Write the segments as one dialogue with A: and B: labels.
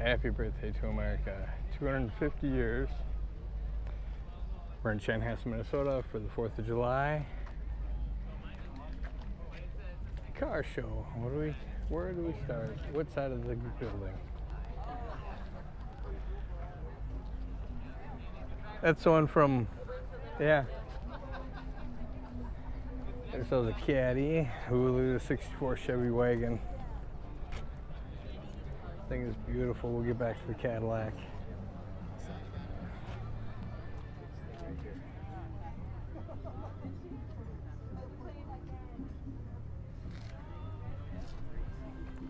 A: Happy birthday to America. 250 years. We're in Chanhassen, Minnesota for the 4th of July. Car show. Where do we start? What side of the building? That's the one from, yeah. There's a caddy. Hulu, the 64 Chevy wagon. Thing is beautiful. We'll get back to the Cadillac.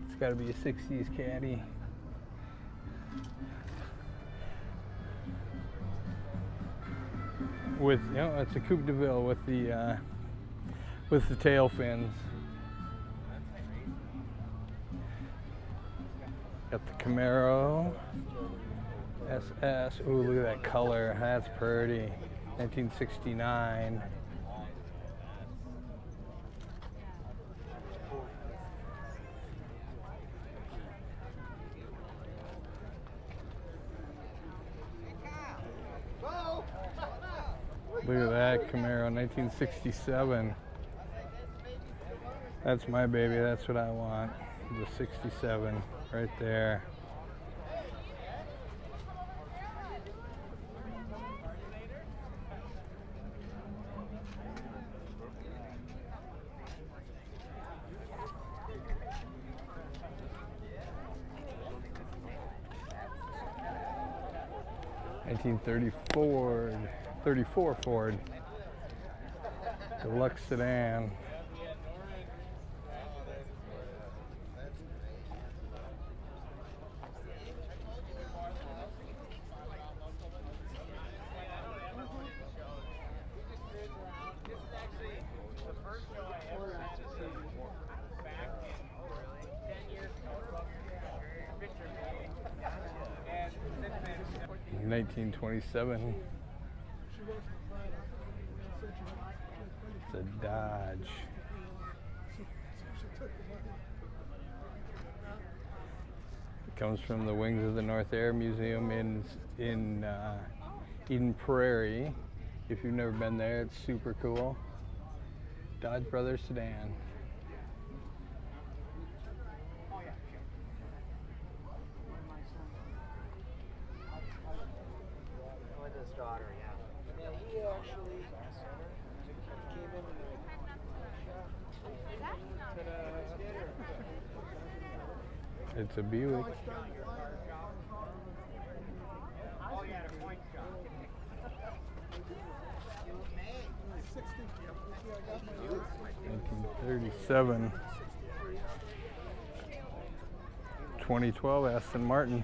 A: It's got to be a 60s caddy. With, you know, it's a Coupe de Ville with the tail fins. Got the Camaro SS. Ooh, look at that color. That's pretty. 1969. Look at that Camaro, 1967. That's my baby. That's what I want. The 67 right there. (1934) 34 Ford Deluxe sedan. In 1927. It's a Dodge. It comes from the Wings of the North Air Museum in Eden Prairie. If you've never been there, it's super cool. Dodge Brothers sedan. It's a Buick. (1937) 2012 Aston Martin.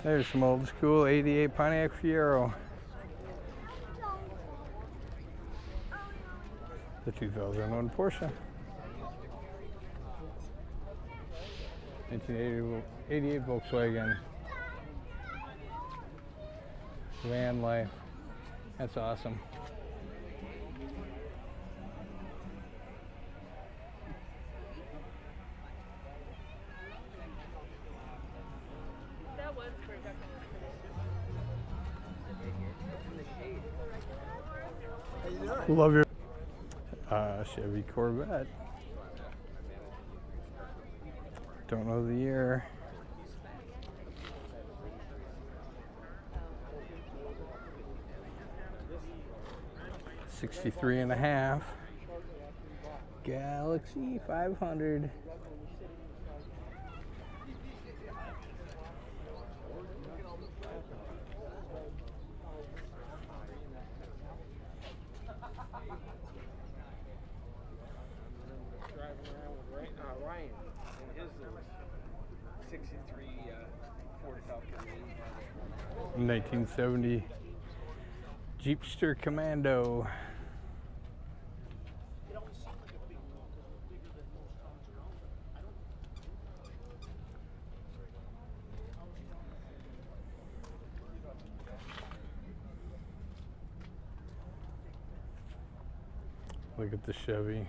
A: There's some old school 88 Pontiac Fiero. The 2001 Porsche. 1988 Volkswagen. Van life. That's awesome. Love your Chevy Corvette. Don't know the year. $63.5. Galaxy 500.
B: Ryan and his 63 Ford Falcon.
A: 1970 Jeepster Commando. Look at the Chevy.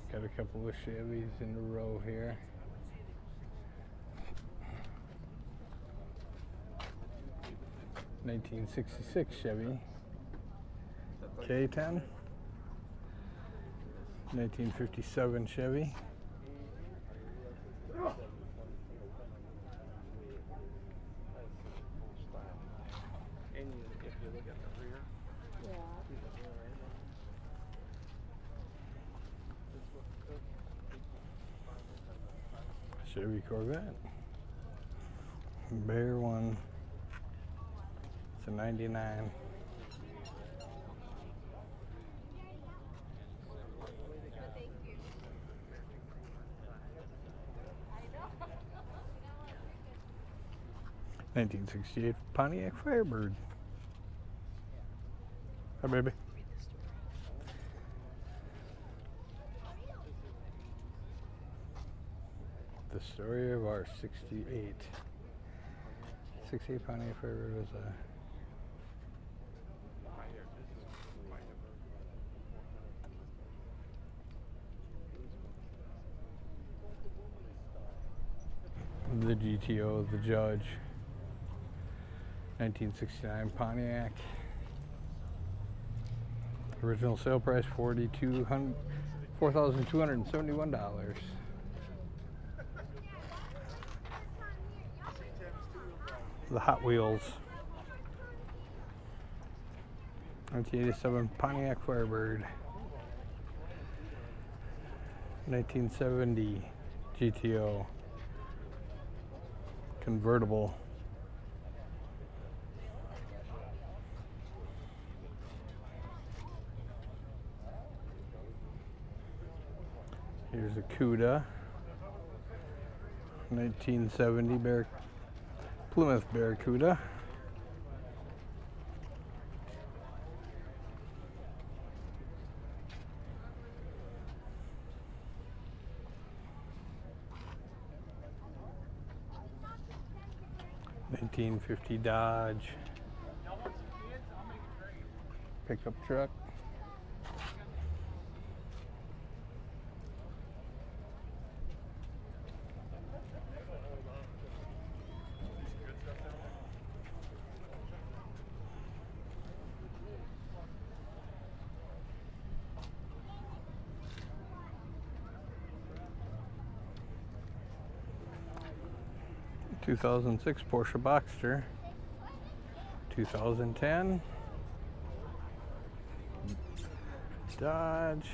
A: Got a couple of Chevys in a row here. (1966) Chevy K10. 1957 Chevy.
B: And if you look at the rear,
A: Chevy Corvette. Bear one. It's a 99. (1968) Pontiac Firebird. Hi, baby. The story of our 68. 68 Pontiac Firebird was a the GTO, the Judge. 1969 Pontiac. Original sale price $4,271. The Hot Wheels. 1987 Pontiac Firebird. 1970 GTO convertible. Here's a Cuda. 1970 Plymouth Barracuda. (1950) Dodge pickup truck. (2006) Porsche Boxster. 2010 Dodge.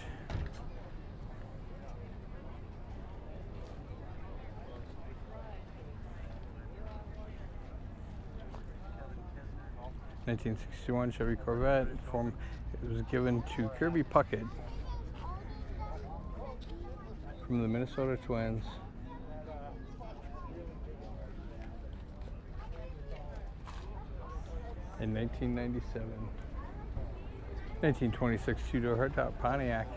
A: (1961) Chevy Corvette. It was given to Kirby Puckett from the Minnesota Twins. In 1997. 1926 two-door hardtop Pontiac.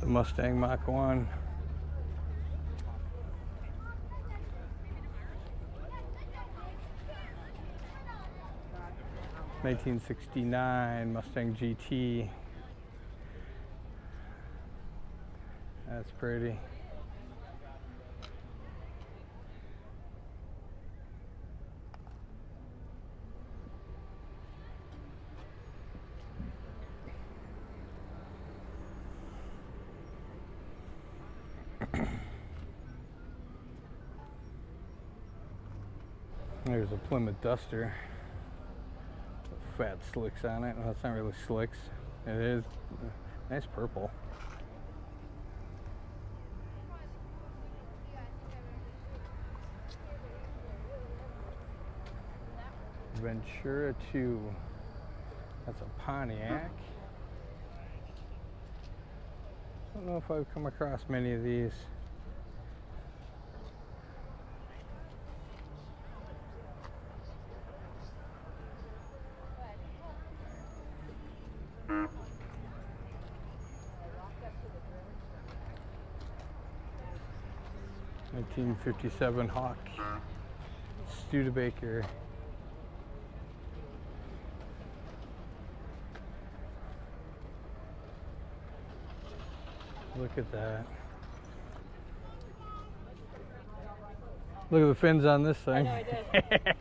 A: The Mustang Mach 1. (1969) Mustang GT. That's pretty. There's a Plymouth Duster. Fat slicks on it. Well, it's not really slicks. It is nice purple. Ventura 2. That's a Pontiac. I don't know if I've come across many of these. 1957 Hawk Studebaker. Look at that. Look at the fins on this thing.
C: I know I did.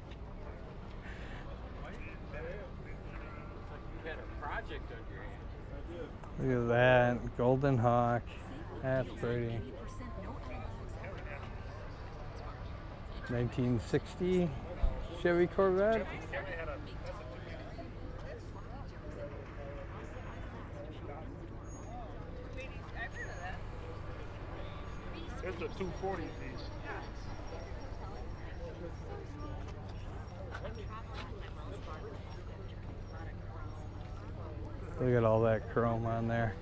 A: Look at that. Golden Hawk. That's pretty. 1960 Chevy Corvette.
B: It's a 240 piece.
A: Look at all that chrome on there.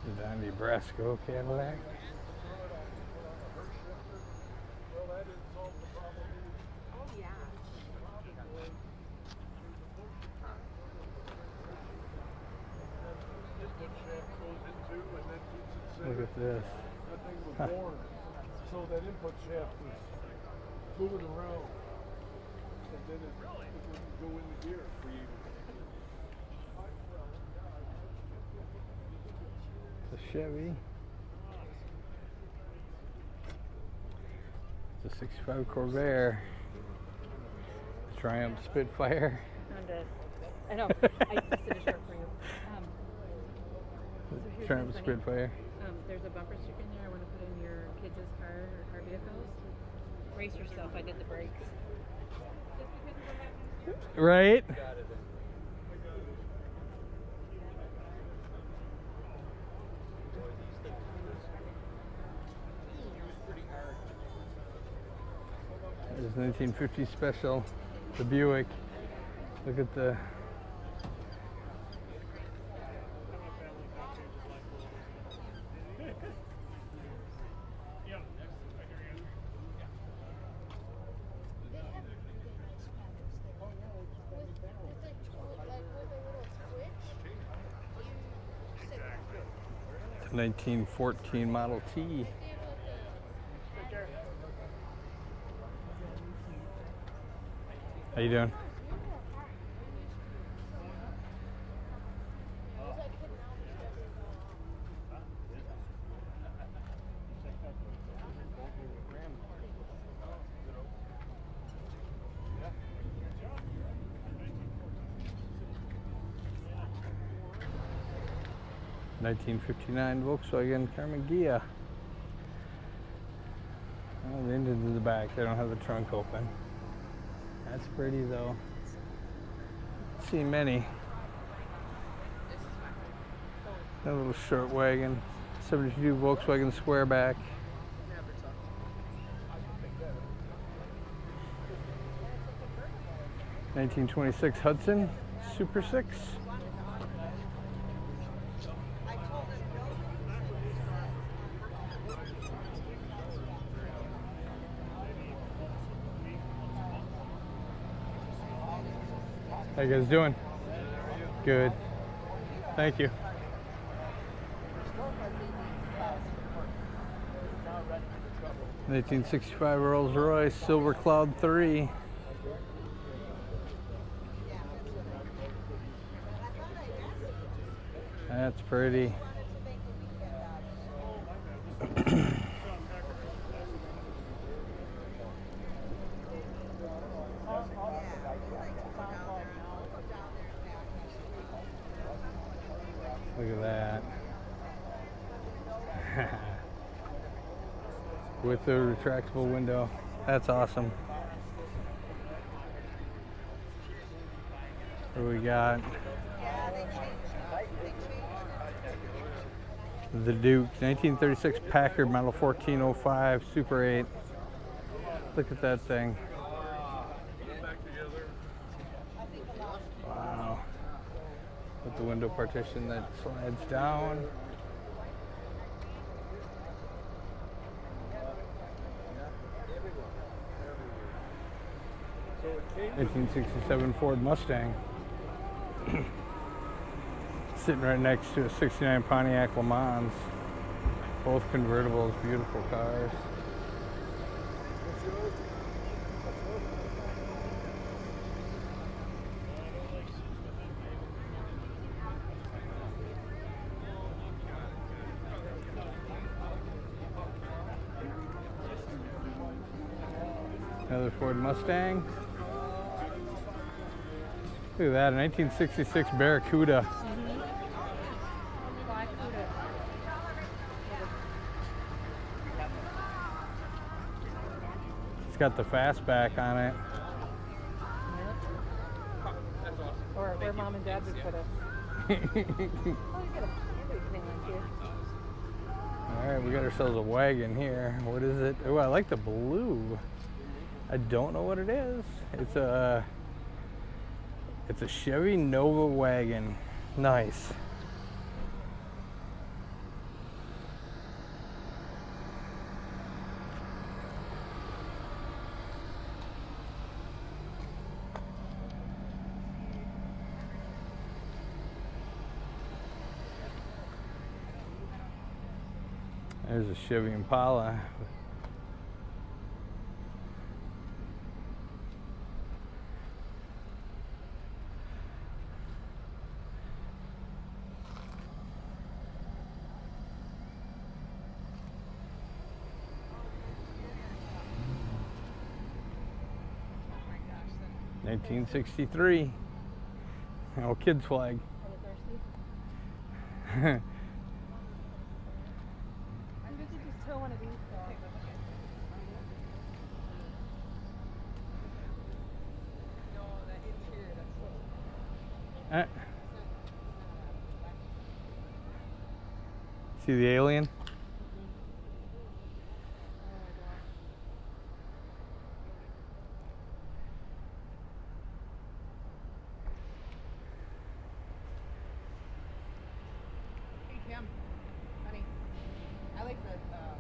A: Is that a Nebraska Cadillac? Look at this.
B: That thing was worn, so that input shaft was moving around, and then it wouldn't go in the gear for you.
A: It's a Chevy. It's a 65 Corvair. Triumph Spitfire.
C: Found it. I know. I just did a short for you. So here's
A: Triumph
C: what's funny.
A: Spitfire.
C: There's a bumper sticker in there I want to put in your kids' car or car vehicles. Brace yourself, I did the brakes.
A: Right? There's 1950 special, the Buick. Look at the the 1914 Model T. How you doing? (1959) Volkswagen Carmagia. Oh, the engine's in the back. They don't have the trunk open. That's pretty though. See many. That little short wagon. 72 Volkswagen Squareback. 1926 Hudson Super 6. How you guys doing? Good. Thank you. (1965) Rolls Royce Silver Cloud 3. That's pretty. Look at that. With the retractable window. That's awesome. What do we got? The Duke, 1936 Packard Model 1405 Super 8. Look at that thing. Wow. With the window partition that slides down.
B: So
A: 1967 Ford Mustang. Sitting right next to a 69 Pontiac Le Mans. Both convertibles, beautiful cars. Another Ford Mustang. Look at that, a 1966 Barracuda.
C: Black Buddha.
A: It's got the fastback on it.
C: Or where mom and dad would put us. Oh, you got everything like here.
A: Alright, we got ourselves a wagon here. What is it? Oh, I like the blue. I don't know what it is. It's a Chevy Nova wagon. Nice. There's a Chevy Impala. $1963. Oh, kids flag.
C: We could just tow one of these dogs.
A: See the alien?
C: Hey Kim, honey, I like the map.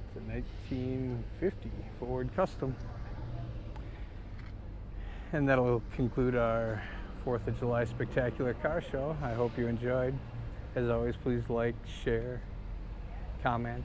A: It's a 1950 Ford Custom. And that'll conclude our 4th of July spectacular car show. I hope you enjoyed. As always, please like, share, comment.